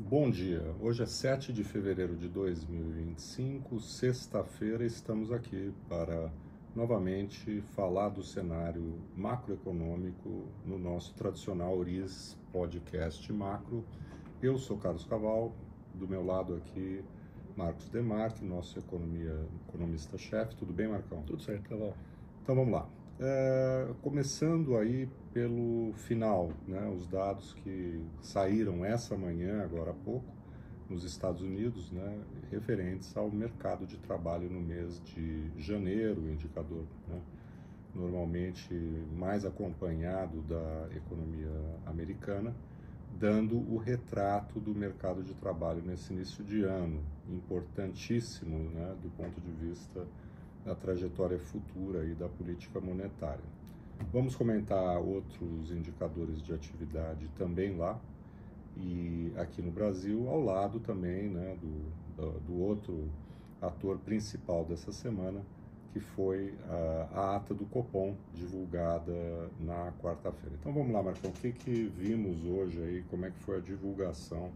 Bom dia, hoje é 7 de fevereiro de 2025, sexta-feira, estamos aqui para novamente falar do cenário macroeconômico no nosso tradicional Oriz Podcast Macro. Eu sou Carlos Caval, do meu lado aqui Marcos Demarque, nosso economista-chefe. Tudo bem, Marcão? Tudo certo, Caval. Então vamos lá. Começando aí pelo final, né, os dados que saíram essa manhã, agora há pouco, nos Estados Unidos, né, referentes ao mercado de trabalho no mês de janeiro, o indicador, né, normalmente mais acompanhado da economia americana, dando o retrato do mercado de trabalho nesse início de ano, importantíssimo, né, do ponto de vista da trajetória futura e da política monetária. Vamos comentar outros indicadores de atividade também lá e aqui no Brasil, ao lado também, né, do outro ator principal dessa semana, que foi a ata do Copom, divulgada na quarta-feira. Então vamos lá, Marcão, o que vimos hoje aí, como é que foi a divulgação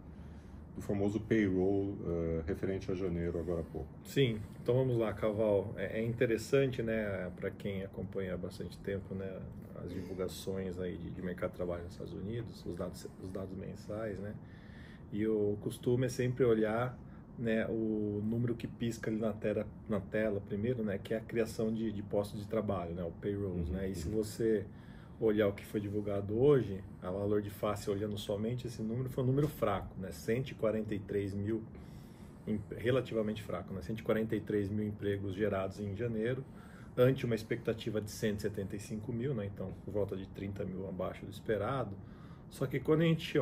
do famoso payroll referente a janeiro, agora há pouco? Sim, então vamos lá, Caval. É interessante, né, para quem acompanha há bastante tempo, né, as divulgações aí de mercado de trabalho nos Estados Unidos, os dados mensais, né, e o costume é sempre olhar, né, o número que pisca ali na tela primeiro, né, que é a criação de postos de trabalho, né, o payrolls, né, e se você olhar o que foi divulgado hoje, a valor de face olhando somente esse número, foi um número fraco, né? 143 mil, relativamente fraco, né? 143 mil empregos gerados em janeiro, ante uma expectativa de 175 mil, né? Então, por volta de 30 mil abaixo do esperado. Só que quando a gente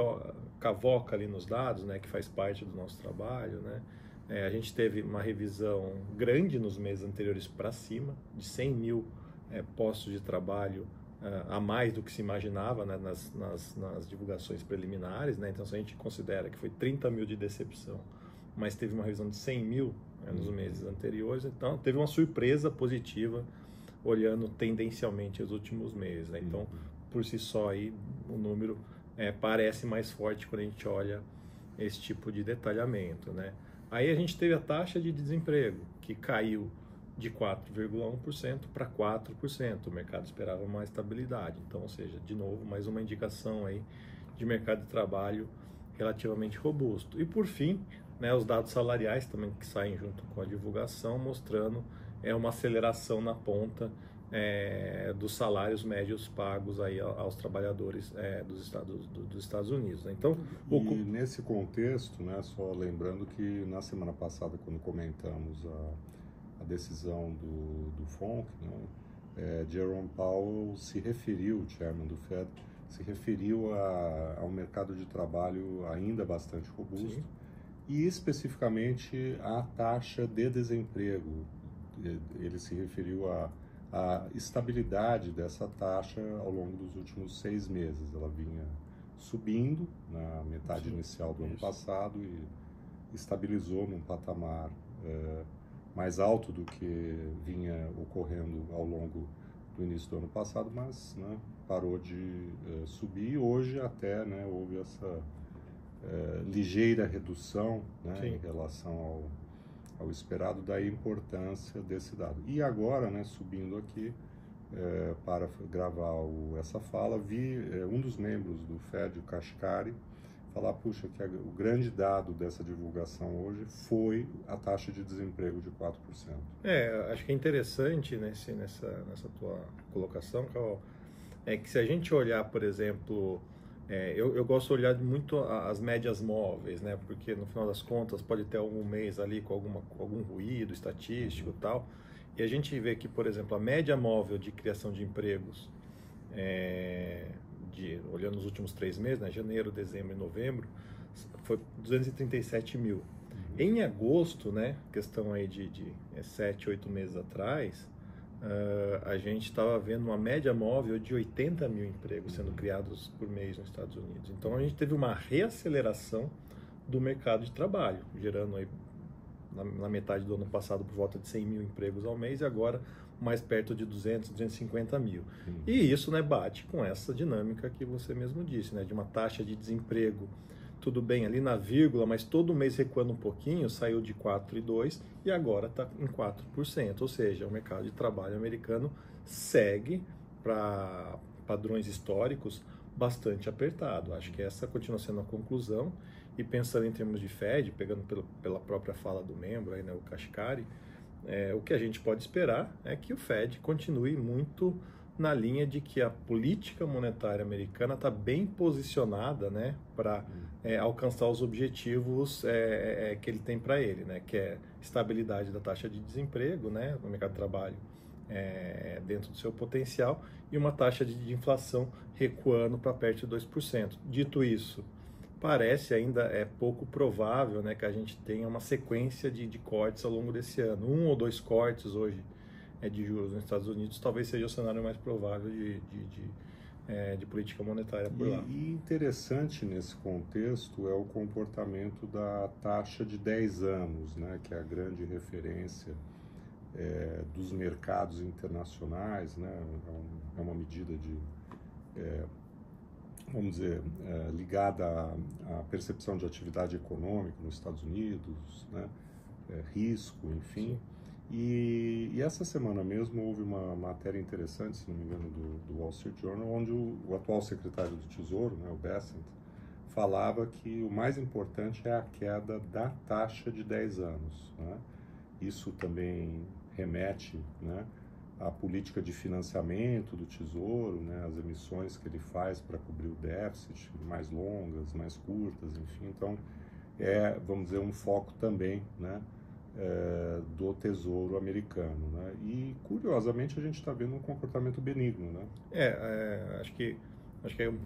cavoca ali nos dados, né, que faz parte do nosso trabalho, né, a gente teve uma revisão grande nos meses anteriores para cima, de 100 mil postos de trabalho a mais do que se imaginava, né, nas divulgações preliminares, né? Então, se a gente considera que foi 30 mil de decepção, mas teve uma revisão de 100 mil nos meses anteriores, então teve uma surpresa positiva olhando tendencialmente os últimos meses, né? Então, por si só, aí, o número parece mais forte quando a gente olha esse tipo de detalhamento, né? Aí a gente teve a taxa de desemprego, que caiu de 4,1% para 4%. O mercado esperava uma estabilidade. Então, ou seja, de novo, mais uma indicação aí de mercado de trabalho relativamente robusto. E por fim, né, os dados salariais também que saem junto com a divulgação, mostrando uma aceleração na ponta dos salários médios pagos aí aos trabalhadores dos Estados Unidos. Então, nesse contexto, né, só lembrando que na semana passada, quando comentamos a decisão do FONC, né, Jerome Powell se referiu, o chairman do Fed, se referiu ao mercado de trabalho ainda bastante robusto. Sim. E especificamente à taxa de desemprego. Ele se referiu à estabilidade dessa taxa ao longo dos últimos 6 meses. Ela vinha subindo na metade inicial do ano passado e estabilizou num patamar mais alto do que vinha ocorrendo ao longo do início do ano passado, mas, né, parou de subir e hoje até, né, houve essa ligeira redução, né, em relação ao esperado, da importância desse dado. E agora, né, subindo aqui para gravar essa fala, vi um dos membros do Fed, o Kashkari, falar, puxa, que o grande dado dessa divulgação hoje foi a taxa de desemprego de 4%. Acho que é interessante nessa tua colocação, Carol, é que se a gente olhar, por exemplo, eu gosto de olhar muito as médias móveis, né? Porque no final das contas pode ter algum mês ali com algum ruído estatístico e tal, e a gente vê que, por exemplo, a média móvel de criação de empregos olhando os últimos 3 meses, né, janeiro, dezembro e novembro, foi 237 mil. Em agosto, né, questão aí de 7, 8 meses atrás, a gente estava vendo uma média móvel de 80 mil empregos sendo criados por mês nos Estados Unidos. Então a gente teve uma reaceleração do mercado de trabalho, gerando aí na metade do ano passado por volta de 100 mil empregos ao mês e agora mais perto de 200, 250 mil. E isso, né, bate com essa dinâmica que você mesmo disse, né, de uma taxa de desemprego tudo bem ali na vírgula, mas todo mês recuando um pouquinho, saiu de 4,2% e agora está em 4%. Ou seja, o mercado de trabalho americano segue para padrões históricos bastante apertado. Acho que essa continua sendo a conclusão. E pensando em termos de Fed, pegando pela própria fala do membro, aí, né, o Kashkari, o que a gente pode esperar é que o Fed continue muito na linha de que a política monetária americana está bem posicionada, né, para alcançar os objetivos que ele tem para ele, né, que é estabilidade da taxa de desemprego, né, no mercado de trabalho dentro do seu potencial, e uma taxa de inflação recuando para perto de 2%. Dito isso, parece ainda pouco provável, né, que a gente tenha uma sequência de cortes ao longo desse ano. 1 ou 2 cortes hoje de juros nos Estados Unidos talvez seja o cenário mais provável de política monetária por lá. E interessante nesse contexto é o comportamento da taxa de 10 anos, né, que é a grande referência dos mercados internacionais, né, é uma medida vamos dizer, ligada à percepção de atividade econômica nos Estados Unidos, né, risco, enfim. E essa semana mesmo houve uma matéria interessante, se não me engano, do Wall Street Journal, onde o atual secretário do Tesouro, né, o Bessent, falava que o mais importante é a queda da taxa de 10 anos. Né? Isso também remete, né, à política de financiamento do Tesouro, né, as emissões que ele faz para cobrir o déficit, mais longas, mais curtas, enfim. Então, vamos dizer, um foco também, né, do Tesouro americano, né? E curiosamente a gente está vendo um comportamento benigno, né? Acho que é um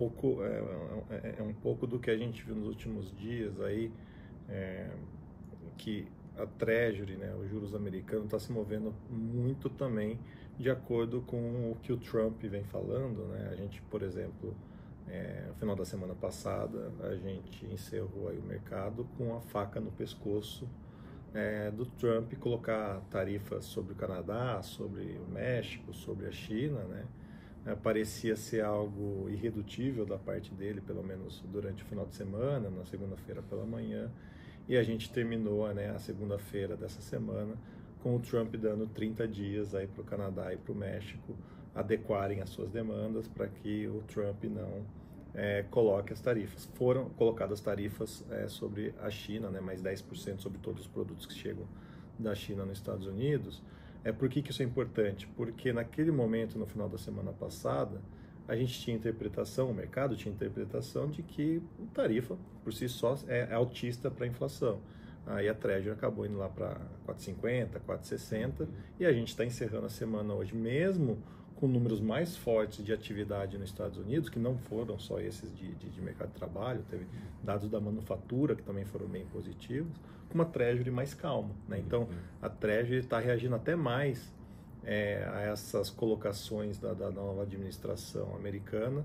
pouco do que a gente viu nos últimos dias aí, que a Treasury, né, os juros americanos, está se movendo muito também de acordo com o que o Trump vem falando, né? A gente, por exemplo, no final da semana passada, a gente encerrou aí o mercado com a faca no pescoço do Trump colocar tarifas sobre o Canadá, sobre o México, sobre a China, né? Parecia ser algo irredutível da parte dele, pelo menos durante o final de semana, na segunda-feira pela manhã, e a gente terminou, né, a segunda-feira dessa semana com o Trump dando 30 dias aí para o Canadá e para o México adequarem as suas demandas para que o Trump não coloque as tarifas. Foram colocadas tarifas sobre a China, né, mais 10% sobre todos os produtos que chegam da China nos Estados Unidos. Por que isso é importante? Porque naquele momento, no final da semana passada, a gente tinha interpretação, o mercado tinha interpretação de que a tarifa, por si só, é altista para a inflação. Aí a Treasury acabou indo lá para 4,50, 4,60, e a gente está encerrando a semana hoje, mesmo com números mais fortes de atividade nos Estados Unidos, que não foram só esses de mercado de trabalho, teve dados da manufatura que também foram bem positivos, com uma Treasury mais calma, né? Então, a Treasury está reagindo até mais a essas colocações da nova administração americana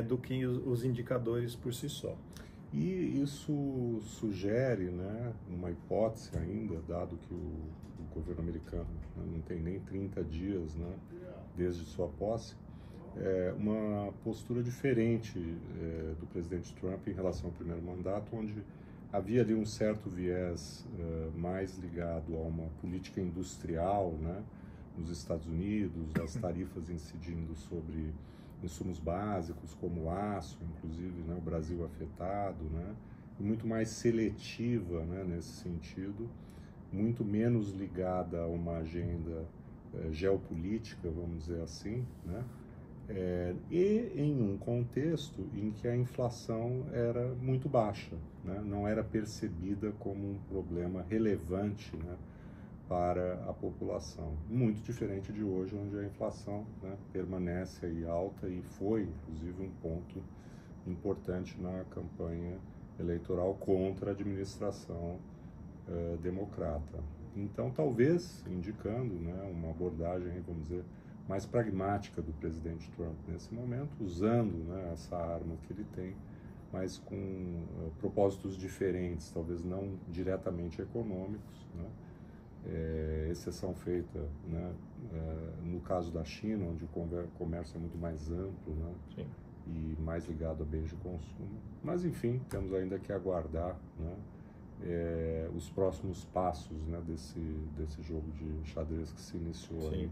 do que os indicadores por si só. E isso sugere, né, uma hipótese ainda, dado que o governo americano, né, não tem nem 30 dias, né, desde sua posse, uma postura diferente do presidente Trump em relação ao primeiro mandato, onde havia ali um certo viés mais ligado a uma política industrial, né, nos Estados Unidos, as tarifas incidindo sobre insumos básicos como aço, inclusive, né, o Brasil afetado, né, e muito mais seletiva, né, nesse sentido, muito menos ligada a uma agenda geopolítica, vamos dizer assim, né, e em um contexto em que a inflação era muito baixa, né, não era percebida como um problema relevante, né, para a população. Muito diferente de hoje, onde a inflação, né, permanece aí alta e foi, inclusive, um ponto importante na campanha eleitoral contra a administração democrata. Então, talvez indicando, né, uma abordagem, vamos dizer, mais pragmática do presidente Trump nesse momento, usando, né, essa arma que ele tem, mas com propósitos diferentes, talvez não diretamente econômicos, né? Exceção feita, né, no caso da China, onde o comércio é muito mais amplo, né, e mais ligado a bens de consumo. Mas, enfim, temos ainda que aguardar, né, os próximos passos, né, desse jogo de xadrez que se iniciou aí,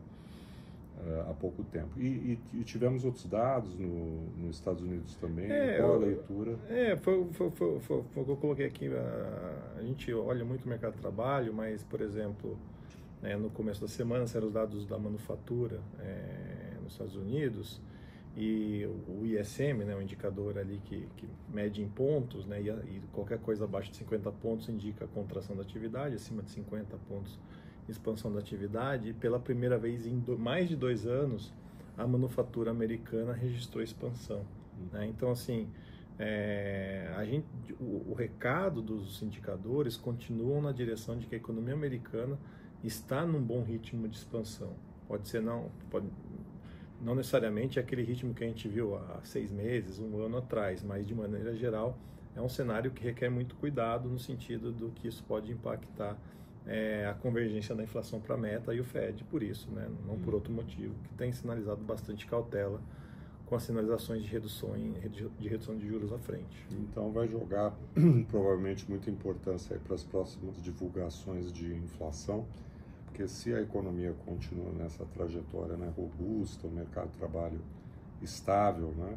há pouco tempo. E tivemos outros dados nos Estados Unidos também. Qual a leitura? Foi o que eu coloquei aqui. A gente olha muito o mercado de trabalho, mas, por exemplo, no começo da semana saíram os dados da manufatura nos Estados Unidos, e o ISM, né, o indicador ali que mede em pontos, né, e qualquer coisa abaixo de 50 pontos indica a contração da atividade, acima de 50 pontos, expansão da atividade. E pela primeira vez em mais de 2 anos, a manufatura americana registrou expansão. Né? Então, assim, o recado dos indicadores continuam na direção de que a economia americana está num bom ritmo de expansão. Não necessariamente aquele ritmo que a gente viu há 6 meses, 1 ano atrás, mas de maneira geral é um cenário que requer muito cuidado no sentido do que isso pode impactar a convergência da inflação para a meta e o Fed, por isso, né, não por outro motivo, que tem sinalizado bastante cautela com as sinalizações de redução de juros à frente. Então vai jogar provavelmente muita importância para as próximas divulgações de inflação, porque se a economia continua nessa trajetória, né, robusta, o mercado de trabalho estável, né,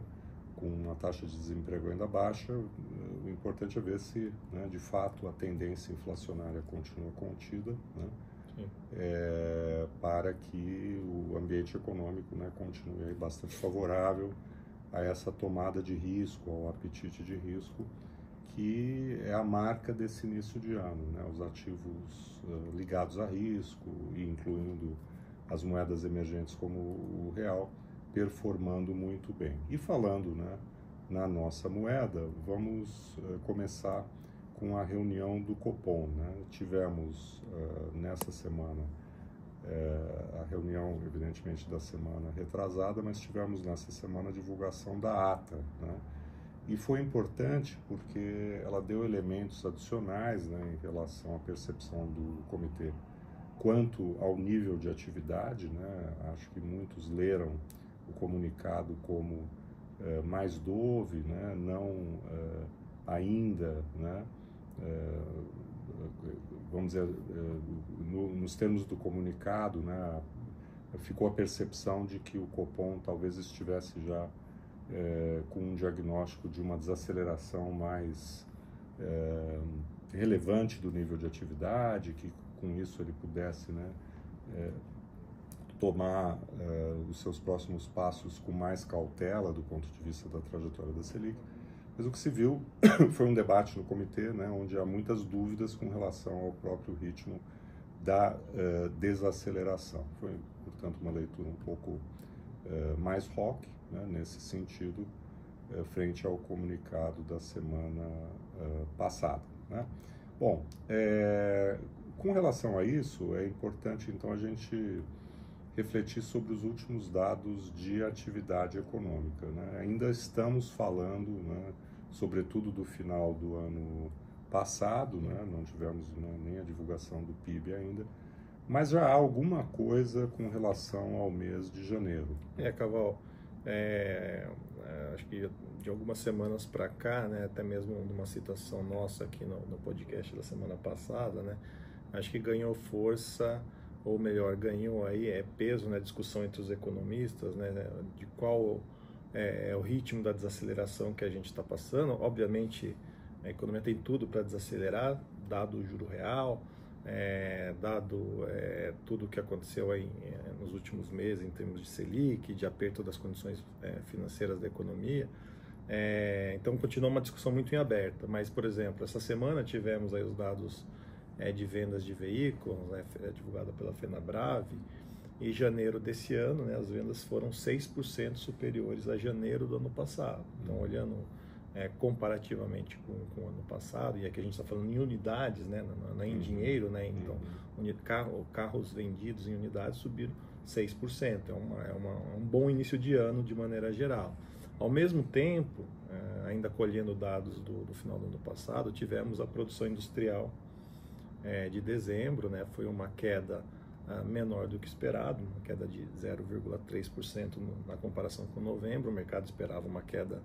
com uma taxa de desemprego ainda baixa, o importante é ver se, né, de fato a tendência inflacionária continua contida, né, para que o ambiente econômico, né, continue bastante favorável a essa tomada de risco, ao apetite de risco, que é a marca desse início de ano, né? Os ativos ligados a risco, incluindo as moedas emergentes como o real, performando muito bem. E falando, né, na nossa moeda, vamos começar com a reunião do Copom, né? Tivemos nessa semana a reunião, evidentemente, da semana retrasada, mas tivemos nessa semana a divulgação da ata, né? E foi importante porque ela deu elementos adicionais, né, em relação à percepção do comitê quanto ao nível de atividade, né? Acho que muitos leram o comunicado como mais dove, né? Não ainda, né? Vamos dizer, nos termos do comunicado, né? Ficou a percepção de que o Copom talvez estivesse já com um diagnóstico de uma desaceleração mais relevante do nível de atividade, que com isso ele pudesse, né, tomar os seus próximos passos com mais cautela do ponto de vista da trajetória da Selic. Mas o que se viu foi um debate no comitê, né, onde há muitas dúvidas com relação ao próprio ritmo da desaceleração. Foi, portanto, uma leitura um pouco mais rock, né, nesse sentido, frente ao comunicado da semana passada, né? Bom, com relação a isso, é importante então a gente refletir sobre os últimos dados de atividade econômica, né? Ainda estamos falando, né, sobretudo do final do ano passado, né? Não tivemos, né, nem a divulgação do PIB ainda, mas já há alguma coisa com relação ao mês de janeiro. Caval, acho que de algumas semanas para cá, né, até mesmo numa citação nossa aqui no podcast da semana passada, né, acho que ganhou força, ou melhor, ganhou aí peso na discussão entre os economistas, né, de qual é o ritmo da desaceleração que a gente está passando. Obviamente, a economia tem tudo para desacelerar, dado o juro real, dado tudo o que aconteceu aí nos últimos meses em termos de Selic, de aperto das condições financeiras da economia. Então continua uma discussão muito em aberta, mas, por exemplo, essa semana tivemos aí os dados de vendas de veículos, né, divulgada pela Fenabrave, e em janeiro desse ano, né, as vendas foram 6% superiores a janeiro do ano passado. Então, olhando comparativamente com o ano passado, e aqui a gente está falando em unidades, né, não é em dinheiro, né, então carros vendidos em unidades subiram 6%, é um bom início de ano de maneira geral. Ao mesmo tempo, ainda colhendo dados do final do ano passado, tivemos a produção industrial de dezembro, né, foi uma queda menor do que esperado, uma queda de 0,3% na comparação com novembro. O mercado esperava uma queda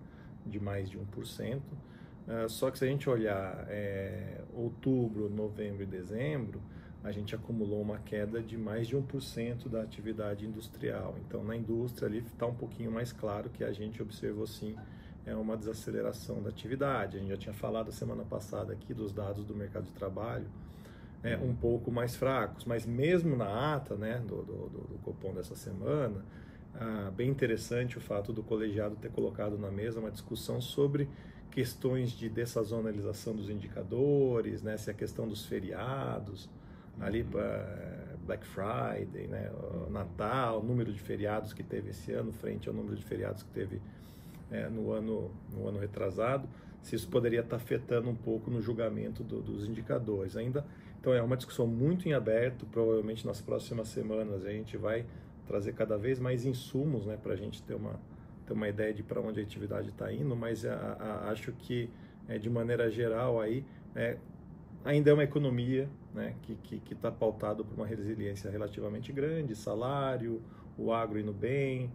de mais de 1%. Só que se a gente olhar outubro, novembro e dezembro, a gente acumulou uma queda de mais de 1% da atividade industrial. Então, na indústria ali está um pouquinho mais claro que a gente observou sim uma desaceleração da atividade. A gente já tinha falado a semana passada aqui dos dados do mercado de trabalho um pouco mais fracos, mas mesmo na ata, né, do Copom dessa semana, bem interessante o fato do colegiado ter colocado na mesa uma discussão sobre questões de dessazonalização dos indicadores, né, se a questão dos feriados, ali Black Friday, né, Natal, o número de feriados que teve esse ano frente ao número de feriados que teve no ano retrasado, se isso poderia estar afetando um pouco no julgamento dos indicadores. Ainda, então é uma discussão muito em aberto, provavelmente nas próximas semanas a gente vai trazer cada vez mais insumos, né, para a gente ter uma ideia de para onde a atividade está indo, mas acho que de maneira geral aí ainda é uma economia, né, que está pautado por uma resiliência relativamente grande, salário, o agro indo bem,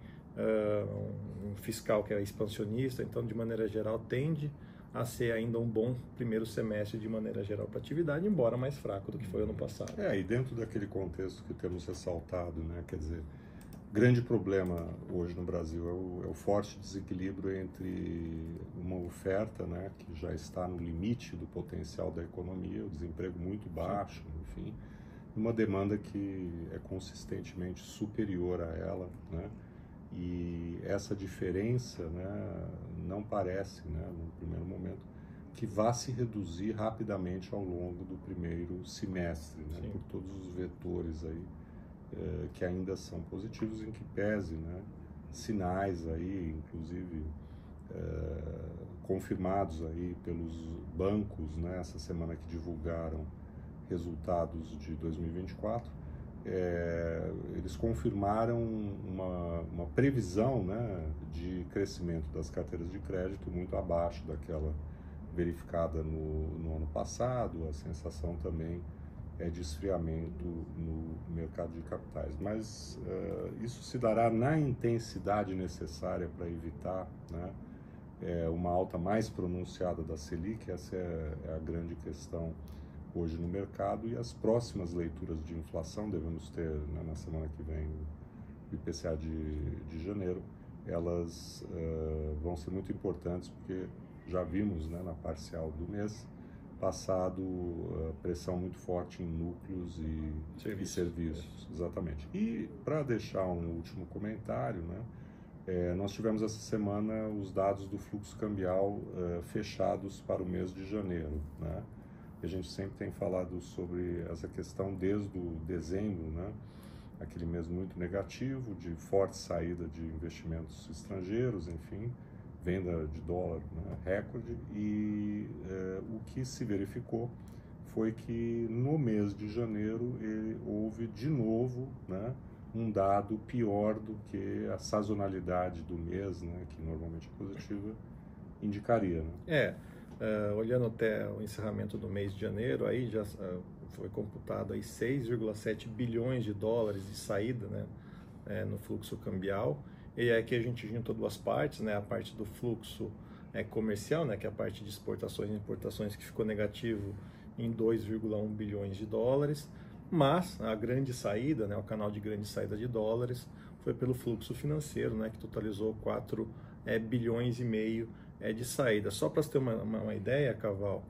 um fiscal que é expansionista, então de maneira geral tende a ser ainda um bom primeiro semestre de maneira geral para a atividade, embora mais fraco do que foi ano passado. E dentro daquele contexto que temos ressaltado, né, quer dizer, grande problema hoje no Brasil é o forte desequilíbrio entre uma oferta, né, que já está no limite do potencial da economia, o desemprego muito baixo, enfim, e uma demanda que é consistentemente superior a ela, né, e essa diferença, né, não parece, né, no primeiro momento, que vá se reduzir rapidamente ao longo do primeiro semestre, né, por todos os vetores aí que ainda são positivos, em que pese, né, sinais aí, inclusive confirmados aí pelos bancos, né, essa semana que divulgaram resultados de 2024, eles confirmaram uma previsão, né, de crescimento das carteiras de crédito muito abaixo daquela verificada no ano passado. A sensação também de esfriamento no mercado de capitais, mas isso se dará na intensidade necessária para evitar, né, uma alta mais pronunciada da Selic. Essa é a grande questão hoje no mercado, e as próximas leituras de inflação, devemos ter, né, na semana que vem o IPCA de janeiro, elas vão ser muito importantes, porque já vimos, né, na parcial do mês passado pressão muito forte em núcleos e serviços. Exatamente. E para deixar um último comentário, né, nós tivemos essa semana os dados do fluxo cambial fechados para o mês de janeiro, né? A gente sempre tem falado sobre essa questão desde o dezembro, né? Aquele mês muito negativo, de forte saída de investimentos estrangeiros, enfim, venda de dólar, né, recorde, e o que se verificou foi que no mês de janeiro houve de novo, né, um dado pior do que a sazonalidade do mês, né, que normalmente é positiva, indicaria, né? Olhando até o encerramento do mês de janeiro, aí já foi computado aí 6,7 bilhões de dólares de saída, né, no fluxo cambial. E aqui a gente junta duas partes, né, a parte do fluxo comercial, né, que é a parte de exportações e importações, que ficou negativo em 2,1 bilhões de dólares, mas a grande saída, né, o canal de grande saída de dólares, foi pelo fluxo financeiro, né, que totalizou 4 bilhões e meio de saída. Só para você ter uma ideia, Caval,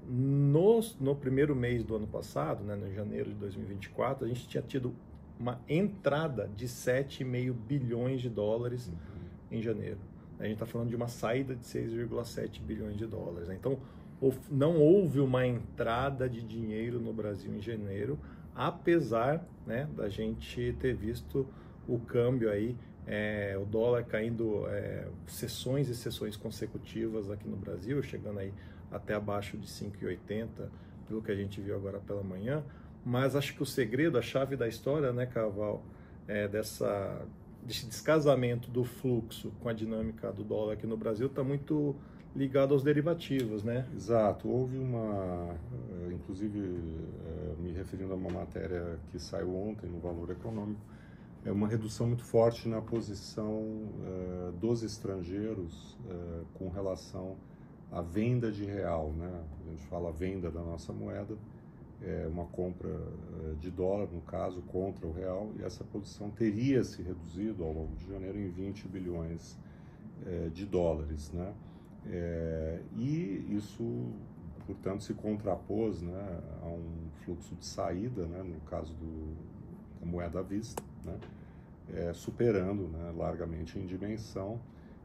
no primeiro mês do ano passado, né, no janeiro de 2024, a gente tinha tido uma entrada de 7,5 bilhões de dólares em janeiro. A gente está falando de uma saída de 6,7 bilhões de dólares. Então, não houve uma entrada de dinheiro no Brasil em janeiro, apesar, né, da gente ter visto o câmbio aí, o dólar caindo sessões e sessões consecutivas aqui no Brasil, chegando aí até abaixo de 5,80, pelo que a gente viu agora pela manhã. Mas acho que o segredo, a chave da história, né, Caval, desse descasamento do fluxo com a dinâmica do dólar aqui no Brasil está muito ligado aos derivativos, né? Exato. Houve inclusive, me referindo a uma matéria que saiu ontem no Valor Econômico, uma redução muito forte na posição dos estrangeiros com relação à venda de real, né? A gente fala venda da nossa moeda, uma compra de dólar, no caso, contra o real, e essa posição teria se reduzido ao longo de janeiro em 20 bilhões de dólares, né? E isso, portanto, se contrapôs, né, a um fluxo de saída, né, no caso da moeda à vista, né, superando, né, largamente em dimensão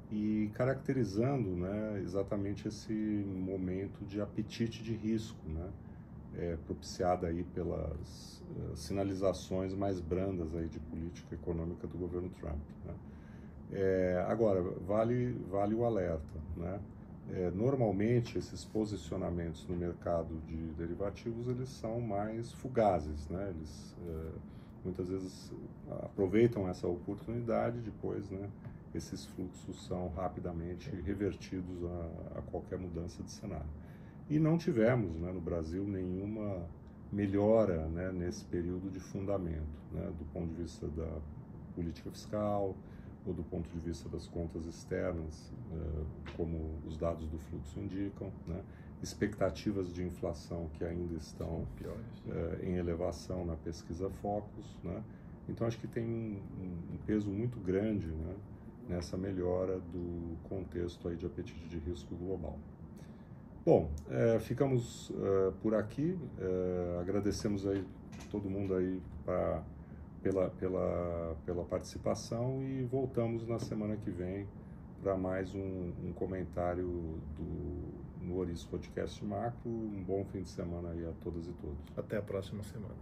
e caracterizando, né, exatamente esse momento de apetite de risco, né, propiciada aí pelas sinalizações mais brandas aí de política econômica do governo Trump, né. Agora, vale o alerta, né? Normalmente, esses posicionamentos no mercado de derivativos, eles são mais fugazes, né? Eles muitas vezes aproveitam essa oportunidade, depois, né, esses fluxos são rapidamente revertidos a qualquer mudança de cenário. E não tivemos, né, no Brasil, nenhuma melhora, né, nesse período de fundamento, né, do ponto de vista da política fiscal, ou do ponto de vista das contas externas, como os dados do fluxo indicam, né? Expectativas de inflação que ainda estão em elevação na pesquisa Focus, né? Então acho que tem um peso muito grande, né, nessa melhora do contexto aí de apetite de risco global. Bom, ficamos por aqui, agradecemos aí todo mundo aí pela participação e voltamos na semana que vem para mais um comentário no Ouriço Podcast Macro. Um bom fim de semana aí a todas e todos. Até a próxima semana.